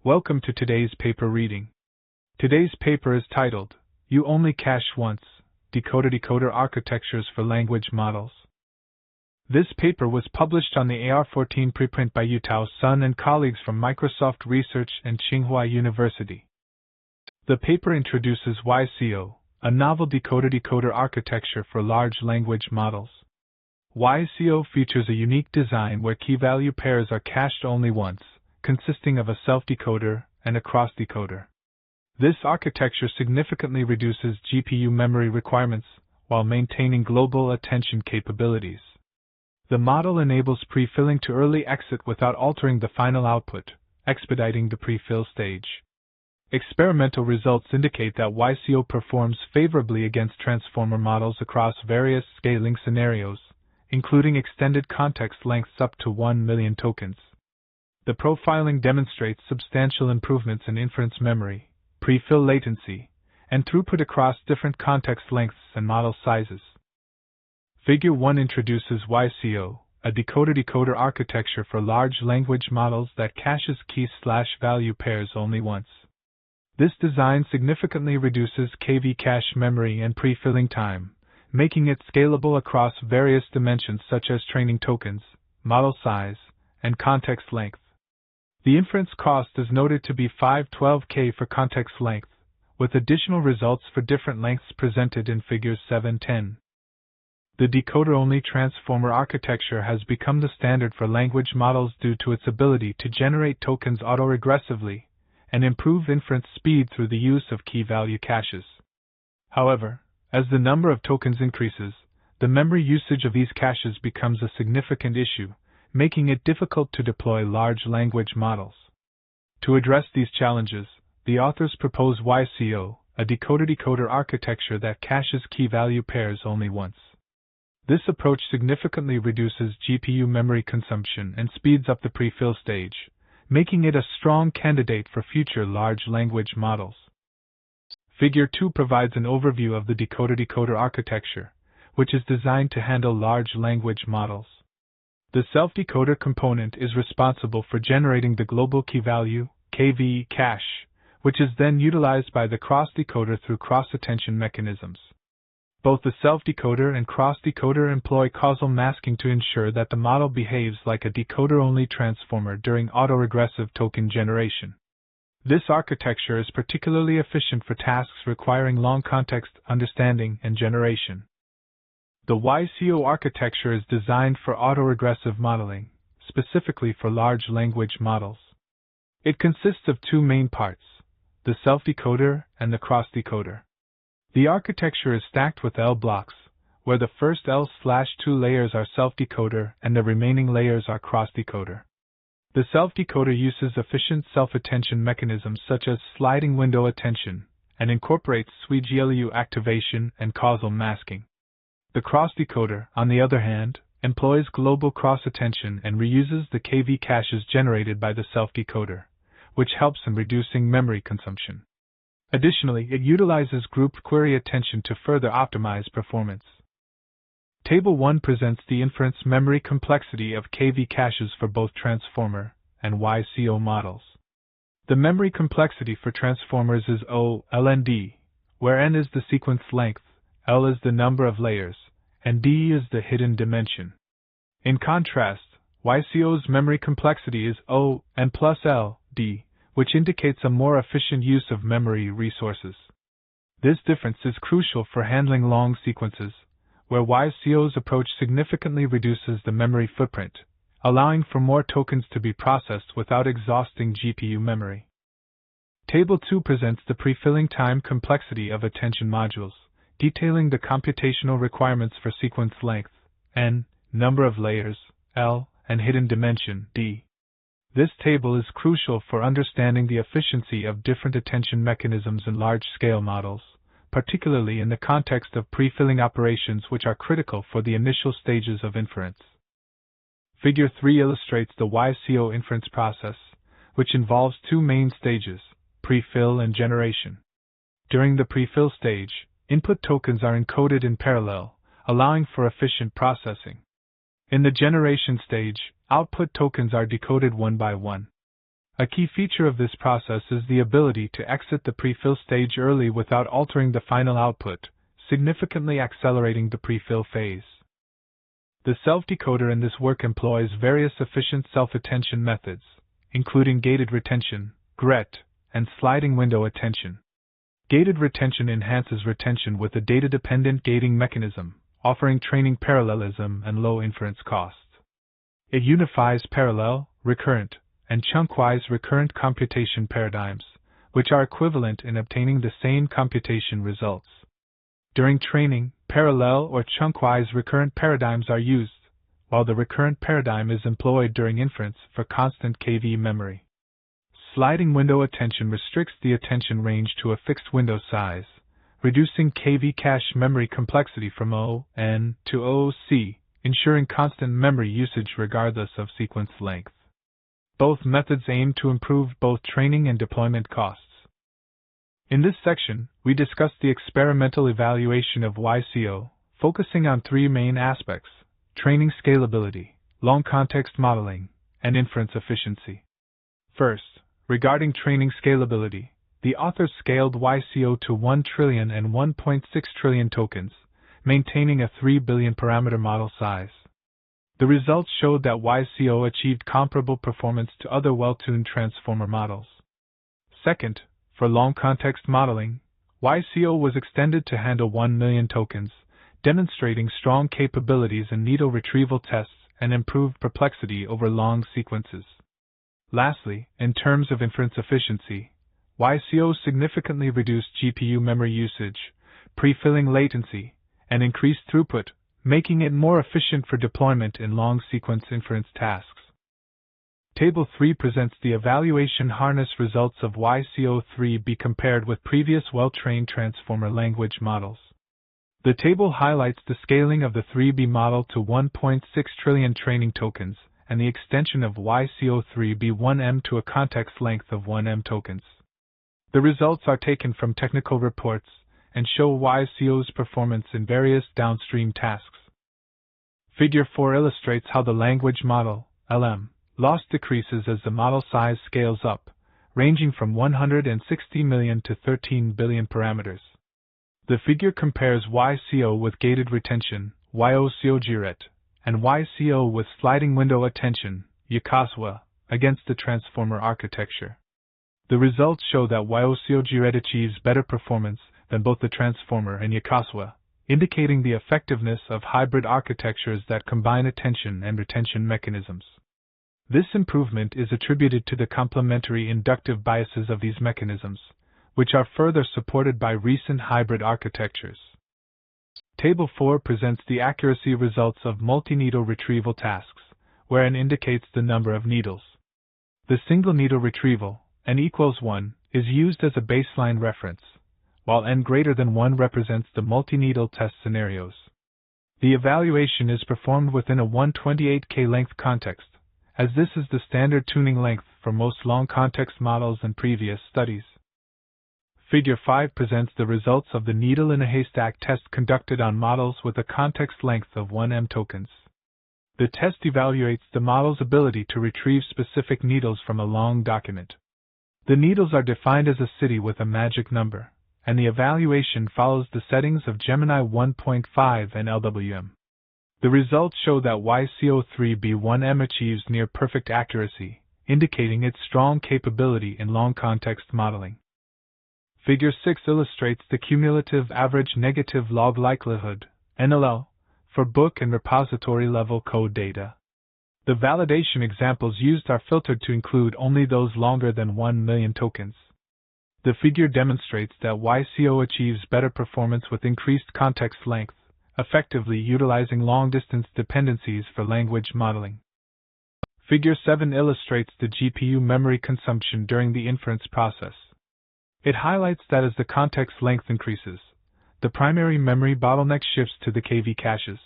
Welcome to today's paper reading. Today's paper is titled, You Only Cache Once, Decoder-Decoder Architectures for Language Models. This paper was published on the AR14 preprint by Yutao Sun and colleagues from Microsoft Research and Tsinghua University. The paper introduces YOCO, a novel decoder-decoder architecture for large language models. YOCO features a unique design where key-value pairs are cached only once, consisting of a self-decoder and a cross-decoder. This architecture significantly reduces GPU memory requirements while maintaining global attention capabilities. The model enables prefilling to early exit without altering the final output, expediting the prefill stage. Experimental results indicate that YOCO performs favorably against transformer models across various scaling scenarios, including extended context lengths up to 1 million tokens. The profiling demonstrates substantial improvements in inference memory, prefill latency, and throughput across different context lengths and model sizes. Figure 1 introduces YOCO, a decoder-decoder architecture for large language models that caches key/value pairs only once. This design significantly reduces KV cache memory and prefilling time, making it scalable across various dimensions such as training tokens, model size, and context length. The inference cost is noted to be 512K for context length, with additional results for different lengths presented in figures 7-10. The decoder-only transformer architecture has become the standard for language models due to its ability to generate tokens autoregressively and improve inference speed through the use of key-value caches. However, as the number of tokens increases, the memory usage of these caches becomes a significant issue, making it difficult to deploy large language models. To address these challenges, the authors propose YOCO, a decoder-decoder architecture that caches key-value pairs only once. This approach significantly reduces GPU memory consumption and speeds up the prefill stage, making it a strong candidate for future large language models. Figure 2 provides an overview of the decoder-decoder architecture, which is designed to handle large language models. The self-decoder component is responsible for generating the global key-value (KV) cache, which is then utilized by the cross-decoder through cross-attention mechanisms. Both the self-decoder and cross-decoder employ causal masking to ensure that the model behaves like a decoder-only transformer during autoregressive token generation. This architecture is particularly efficient for tasks requiring long context understanding and generation. The YOCO architecture is designed for autoregressive modeling, specifically for large language models. It consists of two main parts, the self-decoder and the cross-decoder. The architecture is stacked with L blocks, where the first L/2 layers are self-decoder and the remaining layers are cross-decoder. The self-decoder uses efficient self-attention mechanisms such as sliding window attention and incorporates SWI/GLU activation and causal masking. The cross-decoder, on the other hand, employs global cross-attention and reuses the KV caches generated by the self-decoder, which helps in reducing memory consumption. Additionally, it utilizes grouped query attention to further optimize performance. Table 1 presents the inference memory complexity of KV caches for both transformer and YOCO models. The memory complexity for transformers is O, L and D, where N is the sequence length, L is the number of layers, and D is the hidden dimension. In contrast, YOCO's memory complexity is O, N plus L, D, which indicates a more efficient use of memory resources. This difference is crucial for handling long sequences, where YOCO's approach significantly reduces the memory footprint, allowing for more tokens to be processed without exhausting GPU memory. Table 2 presents the prefilling time complexity of attention modules, detailing the computational requirements for sequence length, N, number of layers, L, and hidden dimension, D. This table is crucial for understanding the efficiency of different attention mechanisms in large-scale models, particularly in the context of prefilling operations which are critical for the initial stages of inference. Figure 3 illustrates the YOCO inference process, which involves two main stages, prefill and generation. During the prefill stage, input tokens are encoded in parallel, allowing for efficient processing. In the generation stage, output tokens are decoded one by one. A key feature of this process is the ability to exit the prefill stage early without altering the final output, significantly accelerating the prefill phase. The self-decoder in this work employs various efficient self-attention methods, including gated retention, GRET, and sliding window attention. Gated retention enhances retention with a data-dependent gating mechanism, offering training parallelism and low inference costs. It unifies parallel, recurrent, and chunkwise recurrent computation paradigms, which are equivalent in obtaining the same computation results. During training, parallel or chunkwise recurrent paradigms are used, while the recurrent paradigm is employed during inference for constant KV memory. Sliding window attention restricts the attention range to a fixed window size, reducing KV cache memory complexity from O(n) to O(c), ensuring constant memory usage regardless of sequence length. Both methods aim to improve both training and deployment costs. In this section, we discuss the experimental evaluation of YCO, focusing on three main aspects: training scalability, long context modeling, and inference efficiency. First, regarding training scalability, the authors scaled YCO to 1 trillion and 1.6 trillion tokens, maintaining a 3 billion parameter model size. The results showed that YCO achieved comparable performance to other well-tuned transformer models. Second, for long context modeling, YCO was extended to handle 1 million tokens, demonstrating strong capabilities in needle retrieval tests and improved perplexity over long sequences. Lastly, in terms of inference efficiency, YCO significantly reduced GPU memory usage, prefilling latency, and increased throughput, making it more efficient for deployment in long sequence inference tasks. Table 3 presents the evaluation harness results of YCO3B compared with previous well-trained transformer language models. The table highlights the scaling of the 3B model to 1.6 trillion training tokens and the extension of YCO3B1M to a context length of 1M tokens. The results are taken from technical reports and show YCO's performance in various downstream tasks. Figure 4 illustrates how the language model, LM, loss decreases as the model size scales up, ranging from 160 million to 13 billion parameters. The figure compares YCO with gated retention, YOCO-GRET, and YCO with sliding window attention, YOCO, against the transformer architecture. The results show that YOCO-GRET achieves better performance than both the transformer and YOCO, indicating the effectiveness of hybrid architectures that combine attention and retention mechanisms. This improvement is attributed to the complementary inductive biases of these mechanisms, which are further supported by recent hybrid architectures. Table 4 presents the accuracy results of multi-needle retrieval tasks, where n indicates the number of needles. The single needle retrieval, n equals 1, is used as a baseline reference, while n greater than 1 represents the multi-needle test scenarios. The evaluation is performed within a 128K length context, as this is the standard tuning length for most long context models in previous studies. Figure 5 presents the results of the needle in a haystack test conducted on models with a context length of 1M tokens. The test evaluates the model's ability to retrieve specific needles from a long document. The needles are defined as a city with a magic number, and the evaluation follows the settings of Gemini 1.5 and LWM. The results show that YCO3B1M achieves near perfect accuracy, indicating its strong capability in long context modeling. Figure 6 illustrates the cumulative average negative log likelihood, NLL, for book and repository level code data. The validation examples used are filtered to include only those longer than 1 million tokens. The figure demonstrates that YCO achieves better performance with increased context length, effectively utilizing long-distance dependencies for language modeling. Figure 7 illustrates the GPU memory consumption during the inference process. It highlights that as the context length increases, the primary memory bottleneck shifts to the KV caches,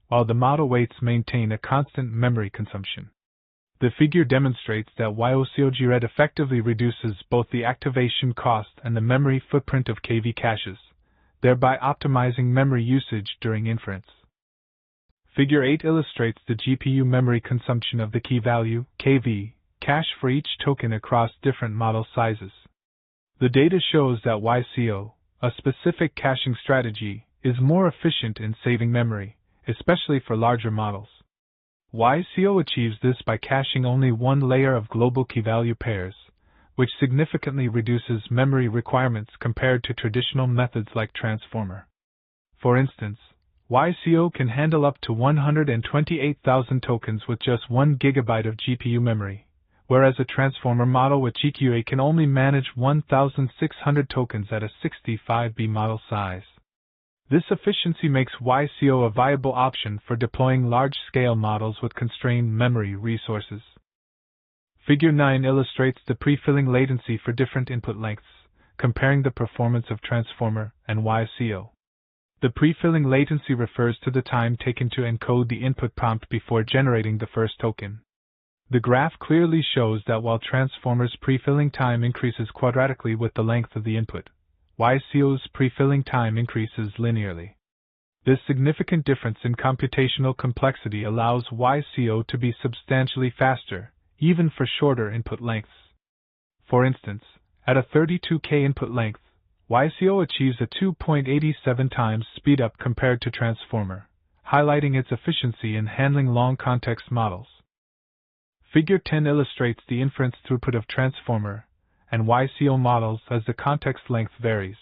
while the model weights maintain a constant memory consumption. The figure demonstrates that YOCO-GRET effectively reduces both the activation cost and the memory footprint of KV caches, thereby optimizing memory usage during inference. Figure 8 illustrates the GPU memory consumption of the key value, KV, cache for each token across different model sizes. The data shows that YCO, a specific caching strategy, is more efficient in saving memory, especially for larger models. YCO achieves this by caching only one layer of global key-value pairs, which significantly reduces memory requirements compared to traditional methods like transformer. For instance, YCO can handle up to 128,000 tokens with just 1 GB of GPU memory, whereas a transformer model with GQA can only manage 1,600 tokens at a 65B model size. This efficiency makes YCO a viable option for deploying large-scale models with constrained memory resources. Figure 9 illustrates the prefilling latency for different input lengths, comparing the performance of transformer and YCO. The prefilling latency refers to the time taken to encode the input prompt before generating the first token. The graph clearly shows that while transformer's prefilling time increases quadratically with the length of the input, YCO's prefilling time increases linearly. This significant difference in computational complexity allows YCO to be substantially faster, even for shorter input lengths. For instance, at a 32K input length, YCO achieves a 2.87 times speedup compared to transformer, highlighting its efficiency in handling long context models. Figure 10 illustrates the inference throughput of transformer and YCO models as the context length varies.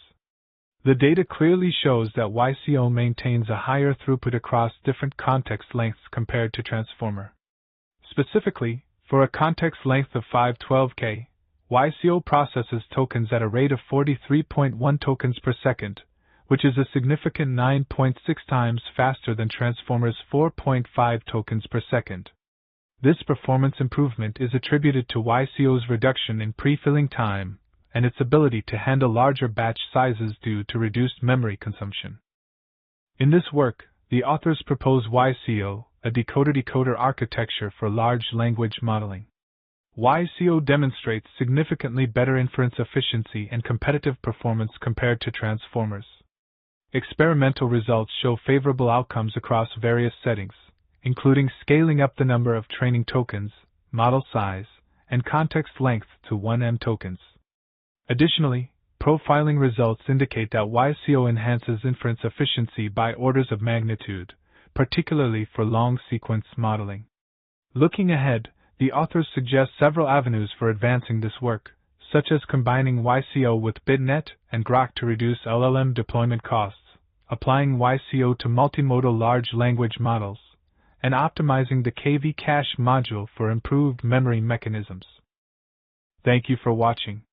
The data clearly shows that YCO maintains a higher throughput across different context lengths compared to transformer. Specifically, for a context length of 512K, YCO processes tokens at a rate of 43.1 tokens per second, which is a significant 9.6 times faster than transformer's 4.5 tokens per second. This performance improvement is attributed to YCO's reduction in prefilling time and its ability to handle larger batch sizes due to reduced memory consumption. In this work, the authors propose YCO, a decoder-decoder architecture for large language modeling. YCO demonstrates significantly better inference efficiency and competitive performance compared to transformers. Experimental results show favorable outcomes across various settings, including scaling up the number of training tokens, model size, and context length to 1M tokens. Additionally, profiling results indicate that YCO enhances inference efficiency by orders of magnitude, particularly for long sequence modeling. Looking ahead, the authors suggest several avenues for advancing this work, such as combining YCO with BitNet and Grok to reduce LLM deployment costs, applying YCO to multimodal large language models, and optimizing the KV cache module for improved memory mechanisms. Thank you for watching.